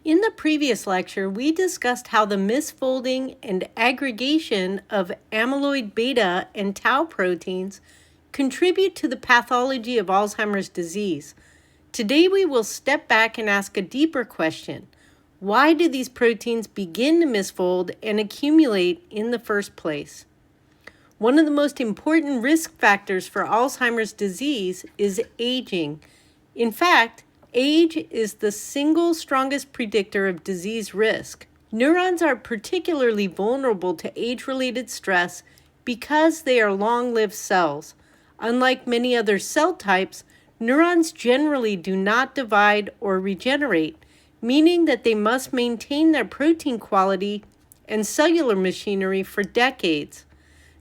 In the previous lecture, we discussed how the misfolding and aggregation of amyloid-β and tau proteins contribute to the pathology of Alzheimer's disease. Today, we will step back and ask a deeper question. Why do these proteins begin to misfold and accumulate in the first place? One of the most important risk factors for Alzheimer's disease is aging. In fact, age is the single strongest predictor of disease risk. Neurons are particularly vulnerable to age-related stress because they are long-lived cells. Unlike many other cell types, neurons generally do not divide or regenerate, meaning that they must maintain their protein quality and cellular machinery for decades.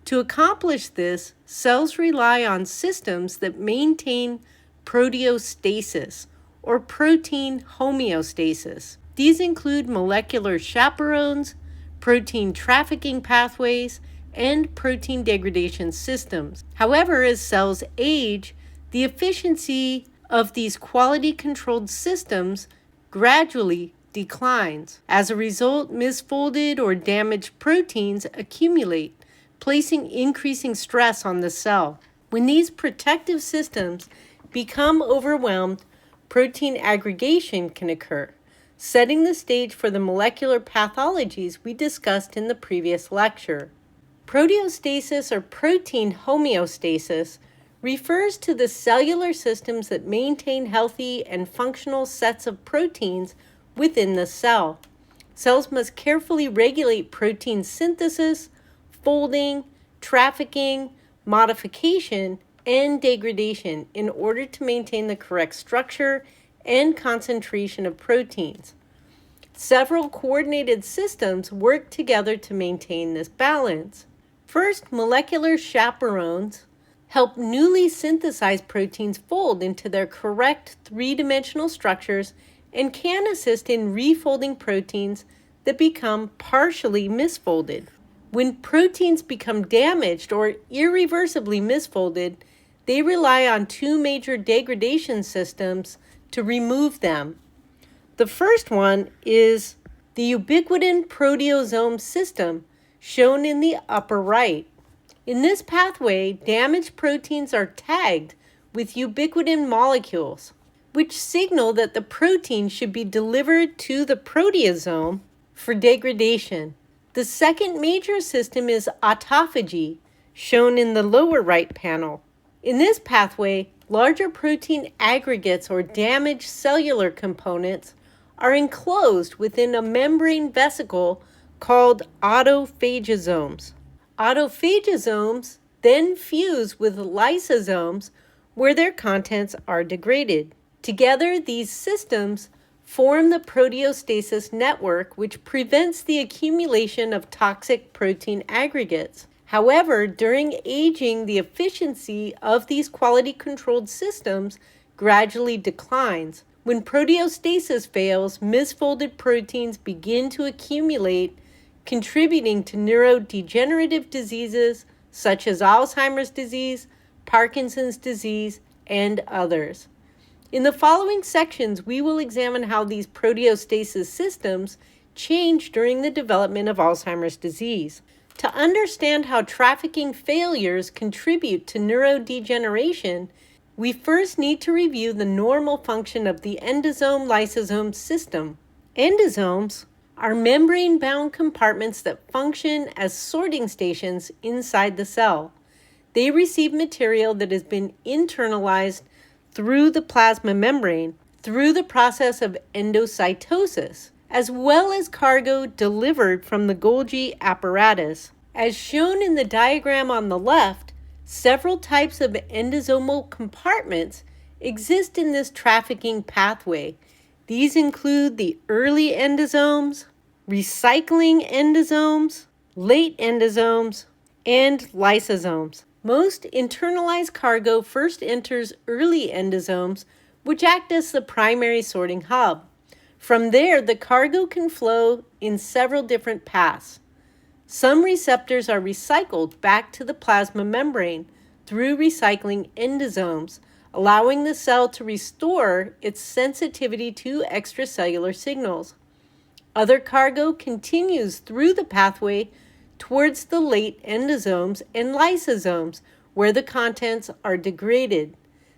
To accomplish this, cells rely on systems that maintain proteostasis, or protein homeostasis. These include molecular chaperones, protein trafficking pathways, and protein degradation systems. However, as cells age, the efficiency of these quality-controlled systems gradually declines. As a result, misfolded or damaged proteins accumulate, placing increasing stress on the cell. When these protective systems become overwhelmed, protein aggregation can occur, setting the stage for the molecular pathologies we discussed in the previous lecture. Proteostasis or protein homeostasis refers to the cellular systems that maintain healthy and functional sets of proteins within the cell. Cells must carefully regulate protein synthesis, folding, trafficking, modification, and degradation in order to maintain the correct structure and concentration of proteins. Several coordinated systems work together to maintain this balance. First, molecular chaperones help newly synthesized proteins fold into their correct three-dimensional structures and can assist in refolding proteins that become partially misfolded. When proteins become damaged or irreversibly misfolded, they rely on two major degradation systems to remove them. The first one is the ubiquitin proteasome system, shown in the upper right. In this pathway, damaged proteins are tagged with ubiquitin molecules, which signal that the protein should be delivered to the proteasome for degradation. The second major system is autophagy, shown in the lower right panel. In this pathway, larger protein aggregates or damaged cellular components are enclosed within a membrane vesicle called autophagosomes. Autophagosomes then fuse with lysosomes where their contents are degraded. Together, these systems form the proteostasis network, which prevents the accumulation of toxic protein aggregates. However, during aging, the efficiency of these quality-controlled systems gradually declines. When proteostasis fails, misfolded proteins begin to accumulate, contributing to neurodegenerative diseases such as Alzheimer's disease, Parkinson's disease, and others. In the following sections, we will examine how these proteostasis systems change during the development of Alzheimer's disease. To understand how trafficking failures contribute to neurodegeneration, we first need to review the normal function of the endosome-lysosome system. Endosomes are membrane-bound compartments that function as sorting stations inside the cell. They receive material that has been internalized through the plasma membrane through the process of endocytosis, as well as cargo delivered from the Golgi apparatus. As shown in the diagram on the left, several types of endosomal compartments exist in this trafficking pathway. These include the early endosomes, recycling endosomes, late endosomes, and lysosomes. Most internalized cargo first enters early endosomes, which act as the primary sorting hub. From there, the cargo can flow in several different paths. Some receptors are recycled back to the plasma membrane through recycling endosomes, allowing the cell to restore its sensitivity to extracellular signals. Other cargo continues through the pathway towards the late endosomes and lysosomes, where the contents are degraded.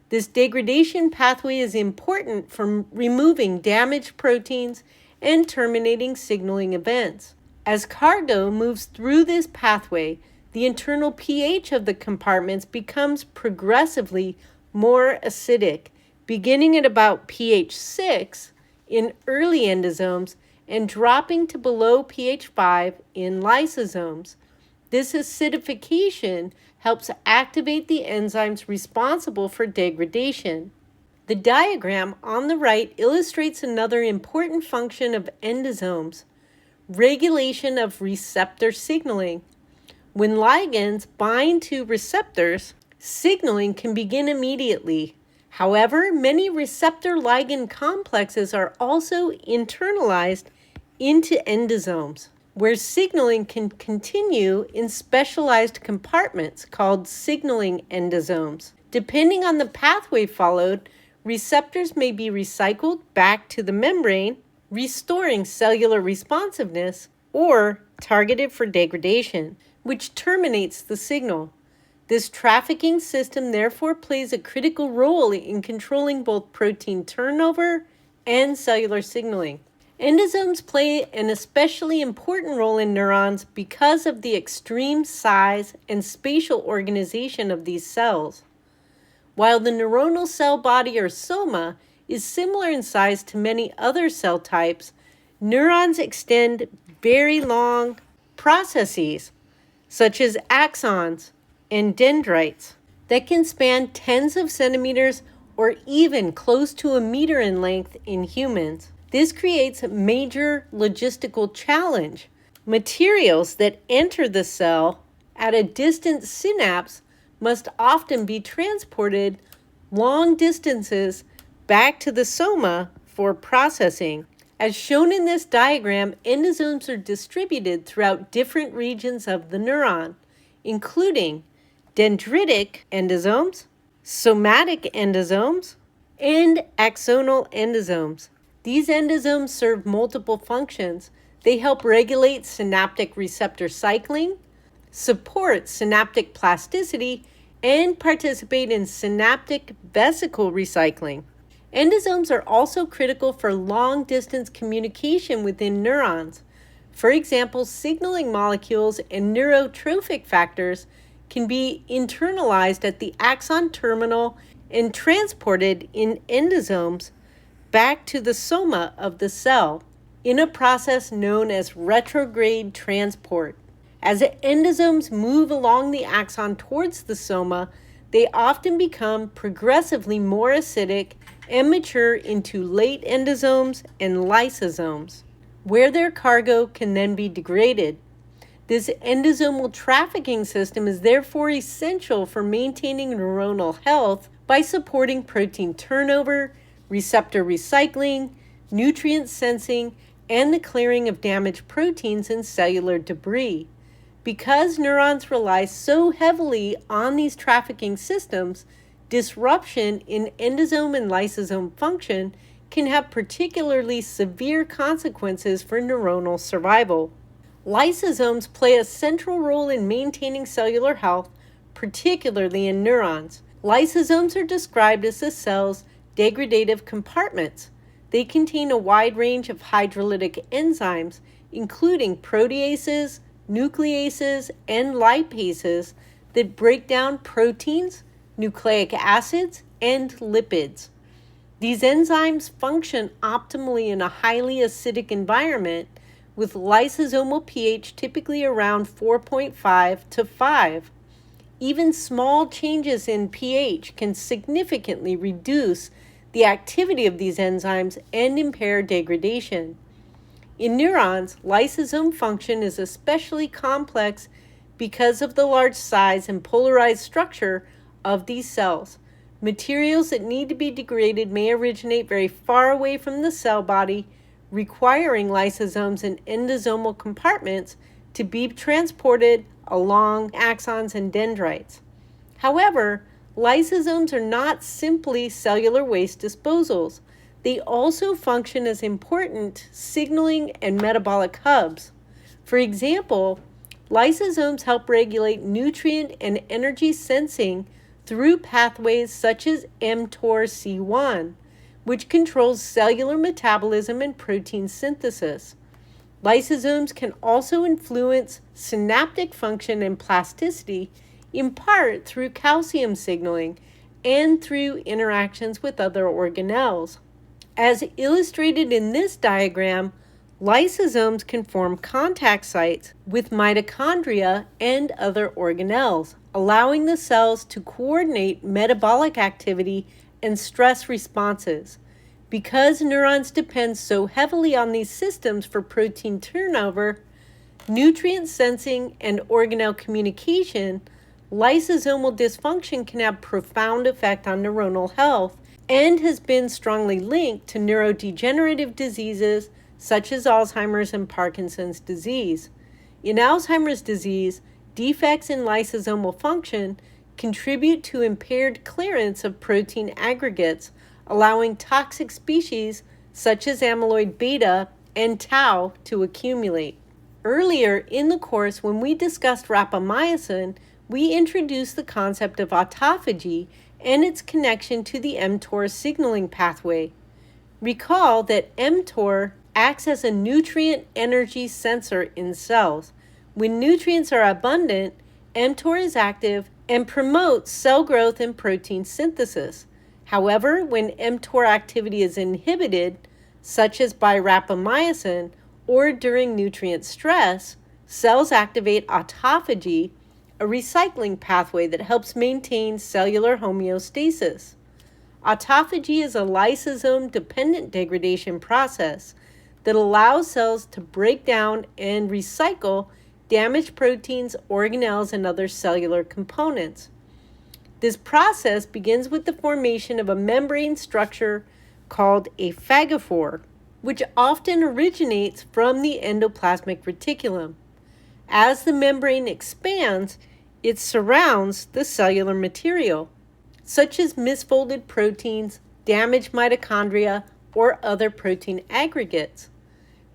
This degradation pathway is important for removing damaged proteins and terminating signaling events. As cargo moves through this pathway, the internal pH of the compartments becomes progressively more acidic, beginning at about pH 6 in early endosomes and dropping to below pH 5 in lysosomes. This acidification helps activate the enzymes responsible for degradation. The diagram on the right illustrates another important function of endosomes: regulation of receptor signaling. When ligands bind to receptors, signaling can begin immediately. However, many receptor-ligand complexes are also internalized into endosomes, where signaling can continue in specialized compartments called signaling endosomes. Depending on the pathway followed, receptors may be recycled back to the membrane, restoring cellular responsiveness, or targeted for degradation, which terminates the signal. This trafficking system therefore plays a critical role in controlling both protein turnover and cellular signaling. Endosomes play an especially important role in neurons because of the extreme size and spatial organization of these cells. While the neuronal cell body, or soma, is similar in size to many other cell types, neurons extend very long processes, such as axons and dendrites, that can span tens of centimeters or even close to a meter in length in humans. This creates a major logistical challenge. Materials that enter the cell at a distant synapse must often be transported long distances back to the soma for processing. As shown in this diagram, endosomes are distributed throughout different regions of the neuron, including dendritic endosomes, somatic endosomes, and axonal endosomes. These endosomes serve multiple functions. They help regulate synaptic receptor cycling, support synaptic plasticity, and participate in synaptic vesicle recycling. Endosomes are also critical for long-distance communication within neurons. For example, signaling molecules and neurotrophic factors can be internalized at the axon terminal and transported in endosomes back to the soma of the cell in a process known as retrograde transport. As endosomes move along the axon towards the soma, they often become progressively more acidic and mature into late endosomes and lysosomes, where their cargo can then be degraded. This endosomal trafficking system is therefore essential for maintaining neuronal health by supporting protein turnover, receptor recycling, nutrient sensing, and the clearing of damaged proteins and cellular debris. Because neurons rely so heavily on these trafficking systems, disruption in endosome and lysosome function can have particularly severe consequences for neuronal survival. Lysosomes play a central role in maintaining cellular health, particularly in neurons. Lysosomes are described as the cell's degradative compartments. They contain a wide range of hydrolytic enzymes, including proteases, nucleases, and lipases that break down proteins, nucleic acids, and lipids. These enzymes function optimally in a highly acidic environment, with lysosomal pH typically around 4.5 to 5. Even small changes in pH can significantly reduce the activity of these enzymes and impair degradation. In neurons, lysosome function is especially complex because of the large size and polarized structure of these cells. Materials that need to be degraded may originate very far away from the cell body, requiring lysosomes and endosomal compartments to be transported along axons and dendrites. However, lysosomes are not simply cellular waste disposals. They also function as important signaling and metabolic hubs. For example, lysosomes help regulate nutrient and energy sensing through pathways such as mTORC1, which controls cellular metabolism and protein synthesis. Lysosomes can also influence synaptic function and plasticity, in part through calcium signaling and through interactions with other organelles. As illustrated in this diagram, lysosomes can form contact sites with mitochondria and other organelles, allowing the cells to coordinate metabolic activity and stress responses. Because neurons depend so heavily on these systems for protein turnover, nutrient sensing, and organelle communication, lysosomal dysfunction can have profound effect on neuronal health and has been strongly linked to neurodegenerative diseases such as Alzheimer's and Parkinson's disease. In Alzheimer's disease, defects in lysosomal function contribute to impaired clearance of protein aggregates, allowing toxic species such as amyloid-β and tau to accumulate. Earlier in the course, when we discussed rapamycin, we introduced the concept of autophagy and its connection to the mTOR signaling pathway. Recall that mTOR acts as a nutrient energy sensor in cells. When nutrients are abundant, mTOR is active and promotes cell growth and protein synthesis. However, when mTOR activity is inhibited, such as by rapamycin or during nutrient stress, cells activate autophagy, a recycling pathway that helps maintain cellular homeostasis. Autophagy is a lysosome-dependent degradation process that allows cells to break down and recycle damaged proteins, organelles, and other cellular components. This process begins with the formation of a membrane structure called a phagophore, which often originates from the endoplasmic reticulum. As the membrane expands, it surrounds the cellular material, such as misfolded proteins, damaged mitochondria, or other protein aggregates.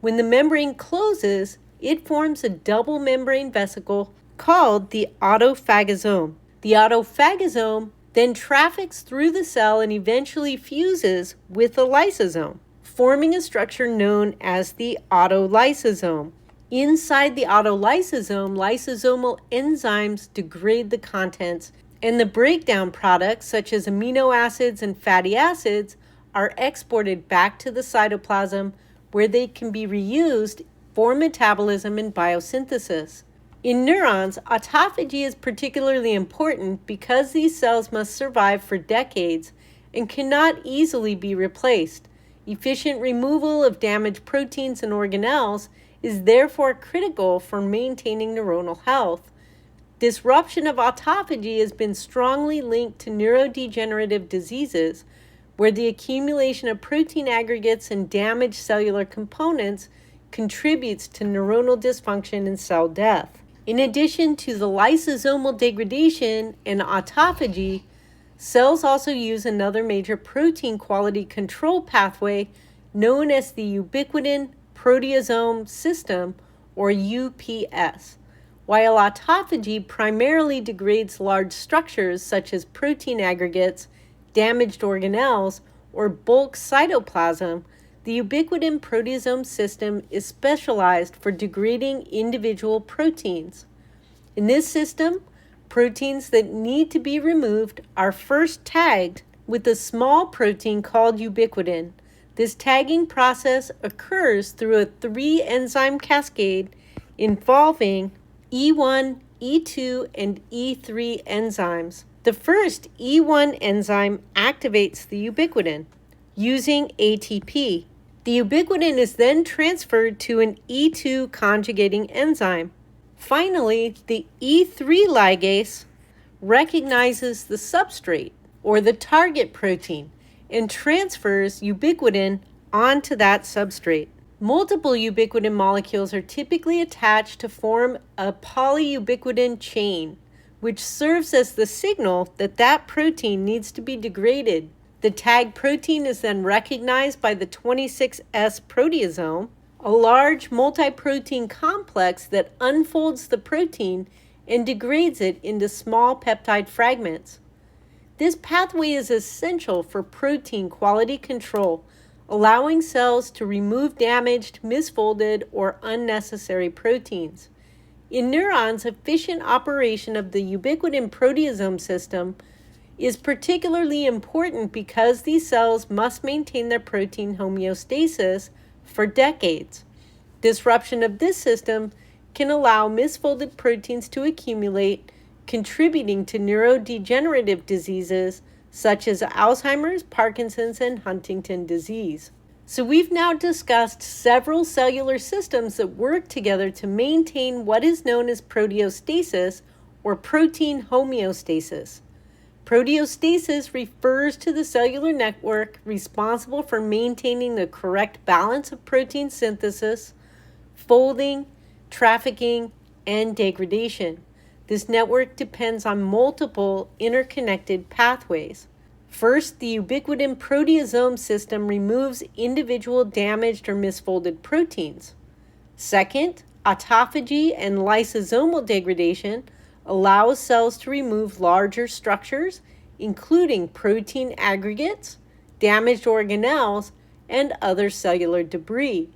When the membrane closes, it forms a double membrane vesicle called the autophagosome. The autophagosome then traffics through the cell and eventually fuses with the lysosome, forming a structure known as the autolysosome. Inside the autolysosome, lysosomal enzymes degrade the contents, and the breakdown products, such as amino acids and fatty acids, are exported back to the cytoplasm, where they can be reused for metabolism and biosynthesis. In neurons, autophagy is particularly important because these cells must survive for decades and cannot easily be replaced. Efficient removal of damaged proteins and organelles is therefore critical for maintaining neuronal health. Disruption of autophagy has been strongly linked to neurodegenerative diseases, where the accumulation of protein aggregates and damaged cellular components contributes to neuronal dysfunction and cell death. In addition to the lysosomal degradation and autophagy, cells also use another major protein quality control pathway known as the ubiquitin proteasome system, or UPS. While autophagy primarily degrades large structures such as protein aggregates, damaged organelles, or bulk cytoplasm, the ubiquitin proteasome system is specialized for degrading individual proteins. In this system, proteins that need to be removed are first tagged with a small protein called ubiquitin. This tagging process occurs through a 3-enzyme cascade involving E1, E2, and E3 enzymes. The first E1 enzyme activates the ubiquitin using ATP. The ubiquitin is then transferred to an E2 conjugating enzyme. Finally, the E3 ligase recognizes the substrate, or the target protein, and transfers ubiquitin onto that substrate. Multiple ubiquitin molecules are typically attached to form a polyubiquitin chain, which serves as the signal that that protein needs to be degraded. The tag protein is then recognized by the 26S proteasome, a large multi-protein complex that unfolds the protein and degrades it into small peptide fragments. This pathway is essential for protein quality control, allowing cells to remove damaged, misfolded, or unnecessary proteins. In neurons, efficient operation of the ubiquitin proteasome system is particularly important because these cells must maintain their protein homeostasis for decades. Disruption of this system can allow misfolded proteins to accumulate, contributing to neurodegenerative diseases such as Alzheimer's, Parkinson's, and Huntington disease. So we've now discussed several cellular systems that work together to maintain what is known as proteostasis or protein homeostasis. Proteostasis refers to the cellular network responsible for maintaining the correct balance of protein synthesis, folding, trafficking, and degradation. This network depends on multiple interconnected pathways. First, the ubiquitin proteasome system removes individual damaged or misfolded proteins. Second, autophagy and lysosomal degradation allows cells to remove larger structures, including protein aggregates, damaged organelles, and other cellular debris.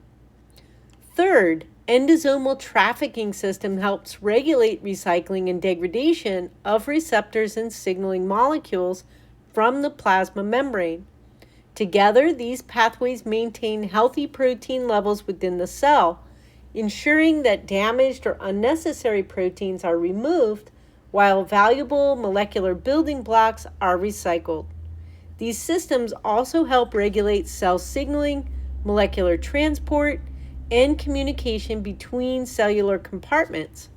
Third, endosomal trafficking system helps regulate recycling and degradation of receptors and signaling molecules from the plasma membrane. Together, these pathways maintain healthy protein levels within the cell, ensuring that damaged or unnecessary proteins are removed while valuable molecular building blocks are recycled. These systems also help regulate cell signaling, molecular transport, and communication between cellular compartments.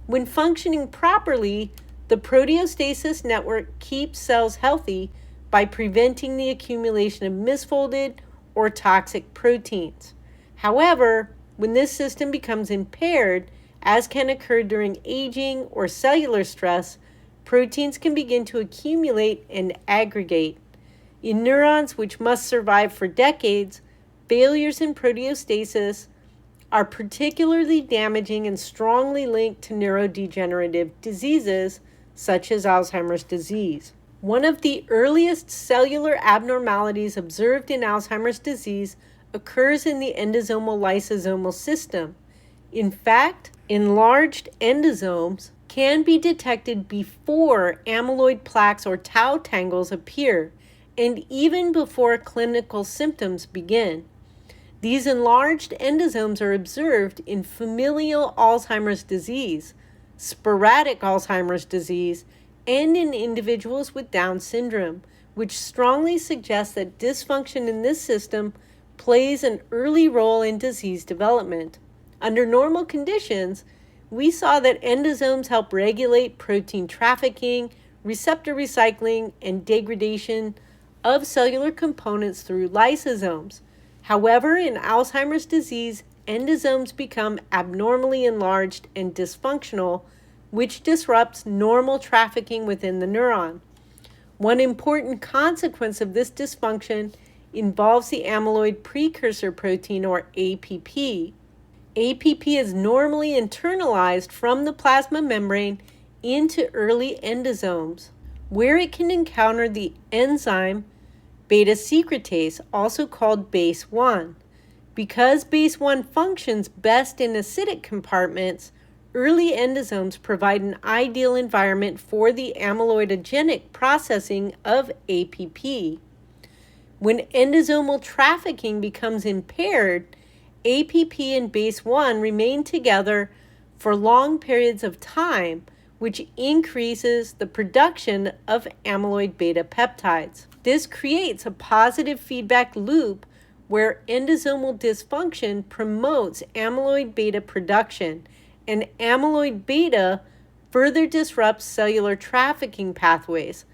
When functioning properly, the proteostasis network keeps cells healthy by preventing the accumulation of misfolded or toxic proteins. However, when this system becomes impaired, as can occur during aging or cellular stress, proteins can begin to accumulate and aggregate. In neurons, which must survive for decades, failures in proteostasis are particularly damaging and strongly linked to neurodegenerative diseases such as Alzheimer's disease. One of the earliest cellular abnormalities observed in Alzheimer's disease occurs in the endosomal lysosomal system. In fact, enlarged endosomes can be detected before amyloid plaques or tau tangles appear, and even before clinical symptoms begin. These enlarged endosomes are observed in familial Alzheimer's disease, sporadic Alzheimer's disease, and in individuals with Down syndrome, which strongly suggests that dysfunction in this system plays an early role in disease development. Under normal conditions, we saw that endosomes help regulate protein trafficking, receptor recycling, and degradation of cellular components through lysosomes. However, in Alzheimer's disease, endosomes become abnormally enlarged and dysfunctional, which disrupts normal trafficking within the neuron. One important consequence of this dysfunction involves the amyloid precursor protein, or APP. APP is normally internalized from the plasma membrane into early endosomes, where it can encounter the enzyme beta secretase, also called BASE1. Because BASE1 functions best in acidic compartments, early endosomes provide an ideal environment for the amyloidogenic processing of APP. When endosomal trafficking becomes impaired, APP and BASE1 remain together for long periods of time, which increases the production of amyloid-β peptides. This creates a positive feedback loop where endosomal dysfunction promotes amyloid-β production, and amyloid-β further disrupts cellular trafficking pathways.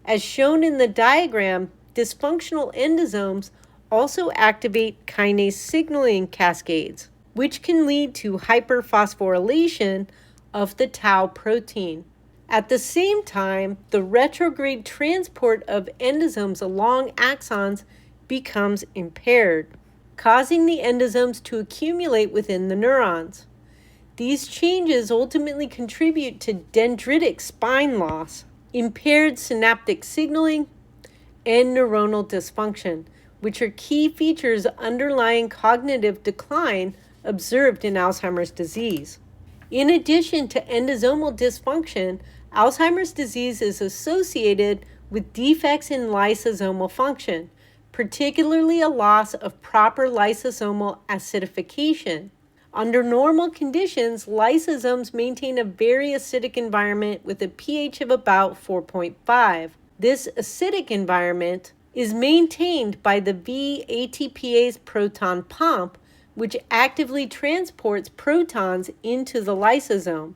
As shown in the diagram, dysfunctional endosomes also activate kinase signaling cascades, which can lead to hyperphosphorylation of the tau protein. At the same time, the retrograde transport of endosomes along axons becomes impaired, causing the endosomes to accumulate within the neurons. These changes ultimately contribute to dendritic spine loss, impaired synaptic signaling, and neuronal dysfunction, which are key features underlying cognitive decline observed in Alzheimer's disease. In addition to endosomal dysfunction, Alzheimer's disease is associated with defects in lysosomal function, particularly a loss of proper lysosomal acidification. Under normal conditions, lysosomes maintain a very acidic environment with a pH of about 4.5. This acidic environment is maintained by the V-ATPase proton pump, which actively transports protons into the lysosome.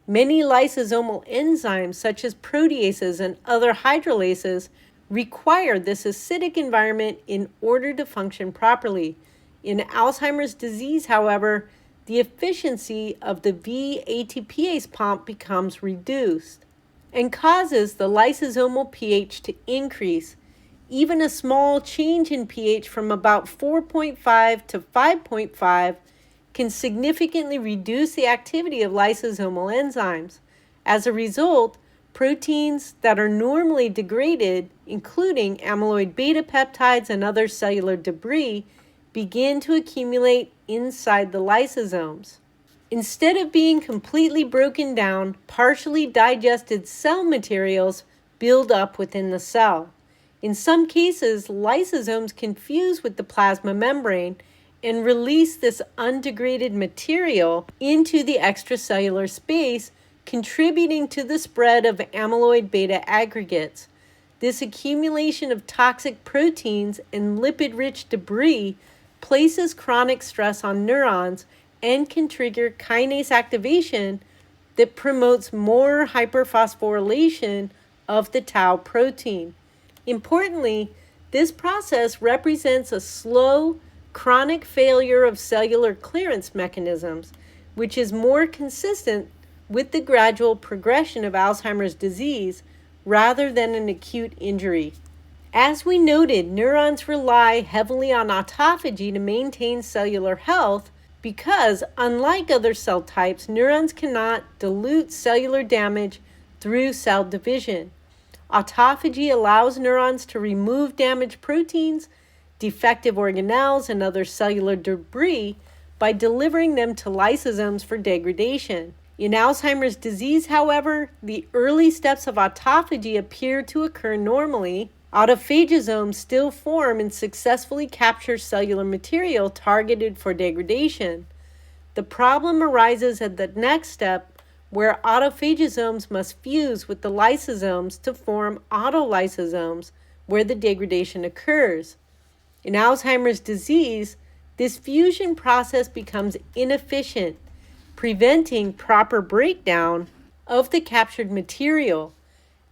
Many lysosomal enzymes, such as proteases and other hydrolases, require this acidic environment in order to function properly. In Alzheimer's disease, however, the efficiency of the V-ATPase pump becomes reduced and causes the lysosomal pH to increase. Even a small change in pH from about 4.5 to 5.5 can significantly reduce the activity of lysosomal enzymes. As a result, proteins that are normally degraded, including amyloid-β peptides and other cellular debris, begin to accumulate inside the lysosomes. Instead of being completely broken down, partially digested cell materials build up within the cell. In some cases, lysosomes can fuse with the plasma membrane and release this undegraded material into the extracellular space, contributing to the spread of amyloid-β aggregates. This accumulation of toxic proteins and lipid-rich debris places chronic stress on neurons and can trigger kinase activation that promotes more hyperphosphorylation of the tau protein. Importantly, this process represents a slow, chronic failure of cellular clearance mechanisms, which is more consistent with the gradual progression of Alzheimer's disease rather than an acute injury. As we noted, neurons rely heavily on autophagy to maintain cellular health because, unlike other cell types, neurons cannot dilute cellular damage through cell division. Autophagy allows neurons to remove damaged proteins, defective organelles, and other cellular debris by delivering them to lysosomes for degradation. In Alzheimer's disease, however, the early steps of autophagy appear to occur normally. Autophagosomes still form and successfully capture cellular material targeted for degradation. The problem arises at the next step, where autophagosomes must fuse with the lysosomes to form autolysosomes, where the degradation occurs. In Alzheimer's disease, this fusion process becomes inefficient, preventing proper breakdown of the captured material.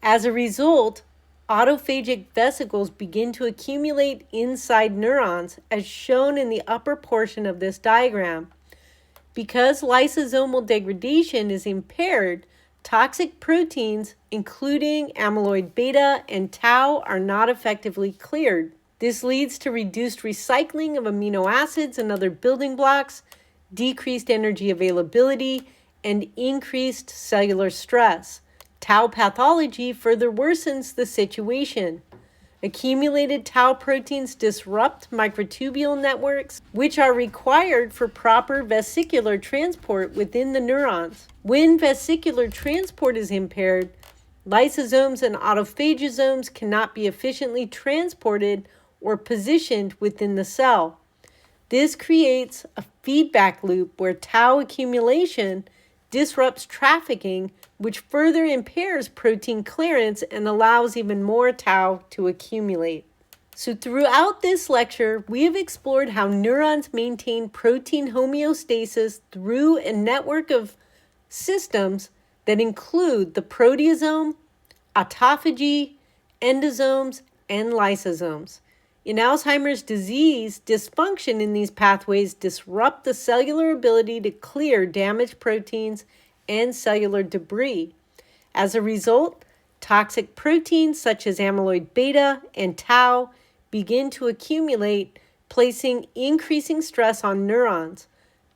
As a result, autophagic vesicles begin to accumulate inside neurons, as shown in the upper portion of this diagram. Because lysosomal degradation is impaired, toxic proteins, including amyloid-β and tau, are not effectively cleared. This leads to reduced recycling of amino acids and other building blocks, decreased energy availability, and increased cellular stress. Tau pathology further worsens the situation. Accumulated tau proteins disrupt microtubule networks, which are required for proper vesicular transport within the neurons. When vesicular transport is impaired, lysosomes and autophagosomes cannot be efficiently transported or positioned within the cell. This creates a feedback loop where tau accumulation disrupts trafficking, which further impairs protein clearance and allows even more tau to accumulate. So throughout this lecture, we have explored how neurons maintain protein homeostasis through a network of systems that include the proteasome, autophagy, endosomes, and lysosomes. In Alzheimer's disease, dysfunction in these pathways disrupt the cellular ability to clear damaged proteins and cellular debris. As a result, toxic proteins such as amyloid-β and tau begin to accumulate, placing increasing stress on neurons.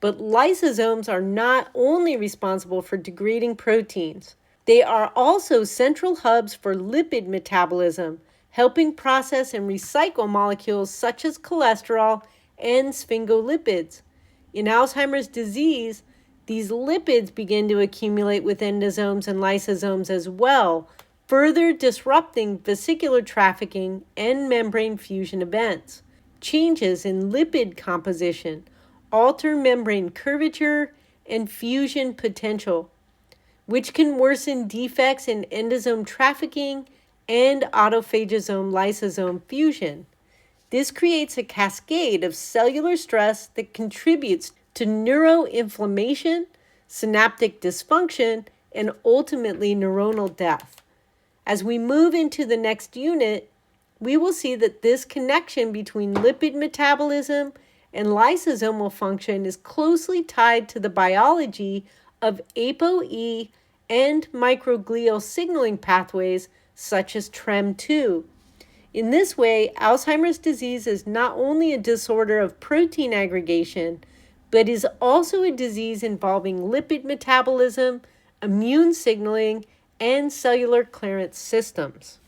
But lysosomes are not only responsible for degrading proteins. They are also central hubs for lipid metabolism, helping process and recycle molecules such as cholesterol and sphingolipids. In Alzheimer's disease, these lipids begin to accumulate with endosomes and lysosomes as well, further disrupting vesicular trafficking and membrane fusion events. Changes in lipid composition alter membrane curvature and fusion potential, which can worsen defects in endosome trafficking and autophagosome lysosome fusion. This creates a cascade of cellular stress that contributes to neuroinflammation, synaptic dysfunction, and ultimately neuronal death. As we move into the next unit, we will see that this connection between lipid metabolism and lysosomal function is closely tied to the biology of ApoE and microglial signaling pathways such as TREM2. In this way, Alzheimer's disease is not only a disorder of protein aggregation, but is also a disease involving lipid metabolism, immune signaling, and cellular clearance systems.